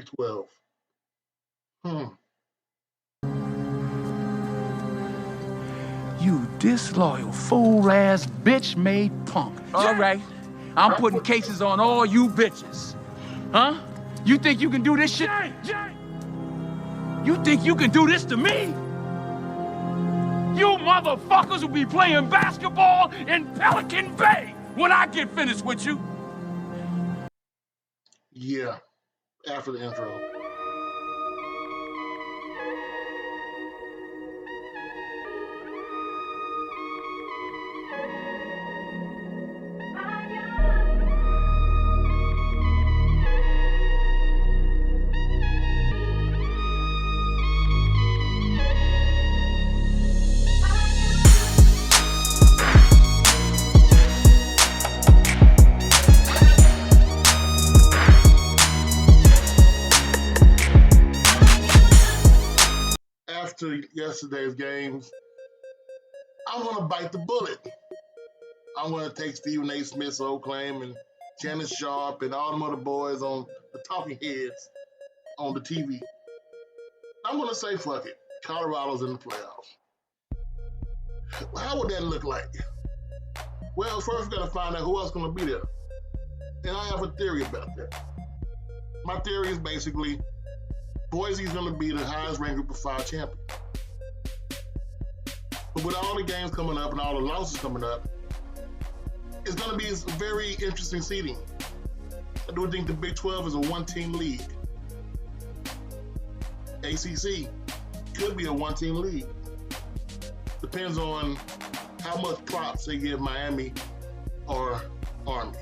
Big 12. Hmm. You disloyal, fool-ass, bitch-made punk. All right, I'm putting cases on all you bitches. Huh? You think you can do this shit? You think you can do this to me? You motherfuckers will be playing basketball in Pelican Bay when I get finished with you. Yeah, after the intro. After yesterday's games, I'm going to bite the bullet. I'm going to take Stephen A. Smith's old claim and Janice Sharp and all them other boys on the talking heads on the TV. I'm going to say, fuck it. Colorado's in the playoffs. How would that look like? Well, first we got to find out who else is going to be there. And I have a theory about that. My theory is basically Boise's going to be the highest ranked Group of 5 champion. But with all the games coming up and all the losses coming up, it's going to be a very interesting seeding. I do think the Big 12 is a one-team league. ACC could be a one-team league. Depends on how much props they give Miami or Army.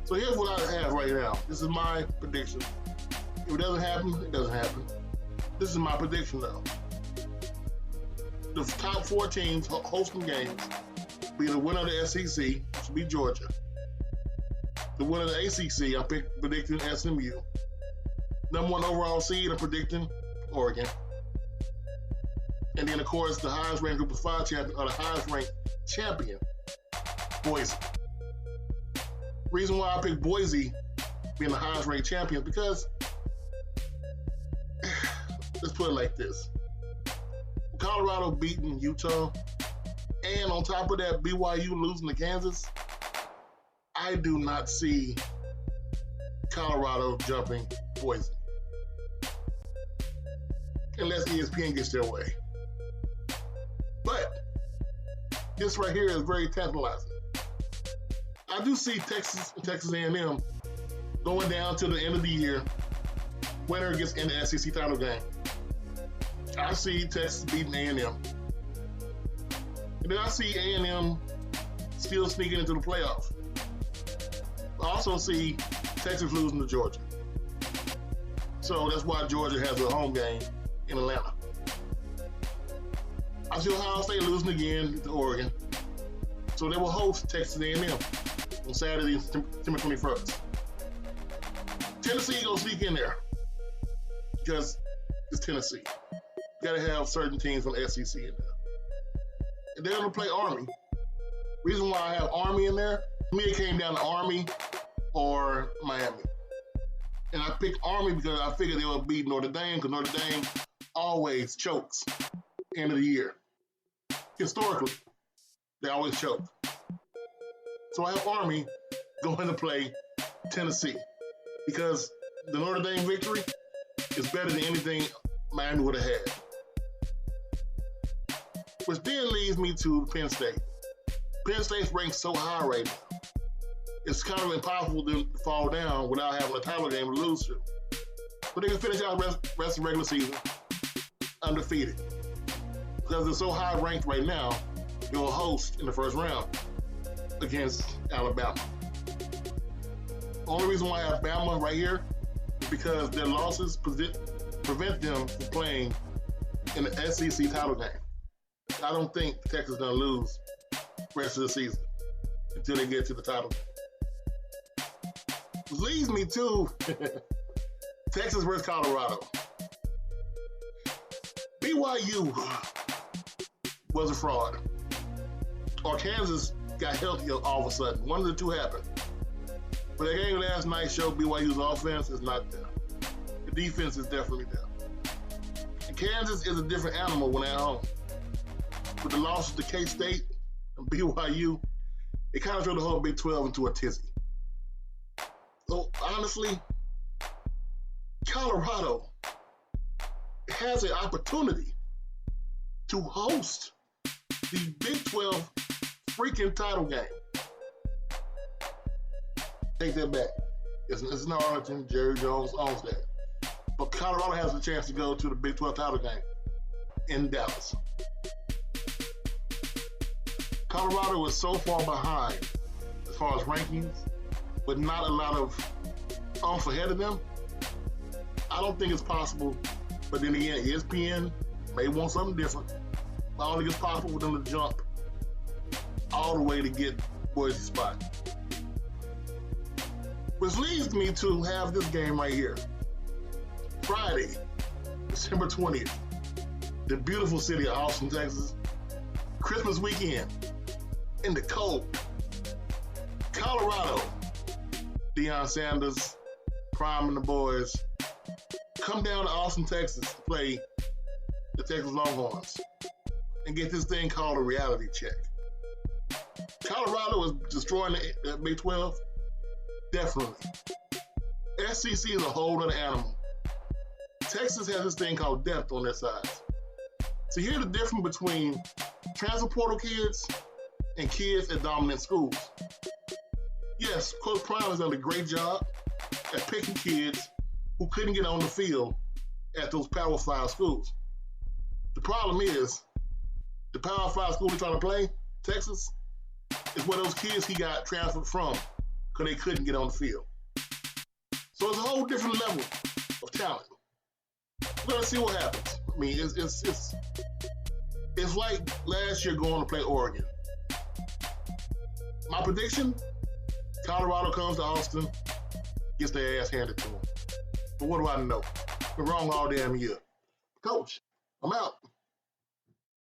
So here's what I have right now. This is my prediction. If it doesn't happen, it doesn't happen. This is my prediction though. The top 4 teams hosting games be the winner of the SEC, which will be Georgia. The winner of the ACC, I'm predicting SMU. Number 1 overall seed, I'm predicting Oregon. And then, of course, the highest ranked Group of 5 champion, or the highest ranked champion, Boise. Reason why I picked Boise being the highest ranked champion is because, let's put it like this. Colorado beating Utah, and on top of that, BYU losing to Kansas, I do not see Colorado jumping Boise. Unless ESPN gets their way. But this right here is very tantalizing. I do see Texas A&M going down to the end of the year. Winner gets in the SEC title game. I see Texas beating A&M. And then I see A&M still sneaking into the playoffs. I also see Texas losing to Georgia. So that's why Georgia has a home game in Atlanta. I see Ohio State losing again to Oregon. So they will host Texas A&M on Saturday, September 21st. Tennessee gonna sneak in there because it's Tennessee. You gotta have certain teams from the SEC in there. And they're gonna play Army. Reason why I have Army in there, to me it came down to Army or Miami. And I picked Army because I figured they would beat Notre Dame, because Notre Dame always chokes end of the year. Historically, they always choke. So I have Army going to play Tennessee because the Notre Dame victory is better than anything Miami would have had. Which then leads me to Penn State. Penn State's ranked so high right now. It's kind of impossible to fall down without having a title game to lose to. But they can finish out the rest of the regular season undefeated. Because they're so high ranked right now, they'll host in the first round against Alabama. Only reason why I have Bama right here is because their losses prevent them from playing in the SEC title game. I don't think Texas is going to lose the rest of the season until they get to the title game. Which leads me to Texas versus Colorado. BYU was a fraud. Or Kansas got healthy all of a sudden. One of the two happened. But that game last night showed BYU's offense is not there. The defense is definitely there. And Kansas is a different animal when at home. With the losses to K-State and BYU, it kind of threw the whole Big 12 into a tizzy. So honestly, Colorado has an opportunity to host the Big 12 freaking title game. Take that back. It's not Arlington. Jerry Jones owns that. But Colorado has a chance to go to the Big 12 title game in Dallas. Colorado is so far behind as far as rankings, but not a lot of oomph ahead of them. I don't think it's possible. But then again, ESPN may want something different. I don't think it's possible for them to jump all the way to get Boise spot. Which leads me to have this game right here. Friday, December 20th, the beautiful city of Austin, Texas. Christmas weekend in the cold. Colorado, Deion Sanders, Prime and the boys come down to Austin, Texas to play the Texas Longhorns and get this thing called a reality check. Colorado is destroying the Big 12. Definitely. SEC is a whole other animal. Texas has this thing called depth on their side. So here's the difference between transfer portal kids and kids at dominant schools. Yes, Coach Prime has done a great job at picking kids who couldn't get on the field at those Power 5 schools. The problem is, the Power 5 school he's trying to play, Texas, is where those kids he got transferred from because they couldn't get on the field. So it's a whole different level of talent. We're gonna see what happens. I mean, it's like last year going to play Oregon. My prediction, Colorado comes to Austin, gets their ass handed to them. But what do I know? Been wrong all damn year. Coach, I'm out.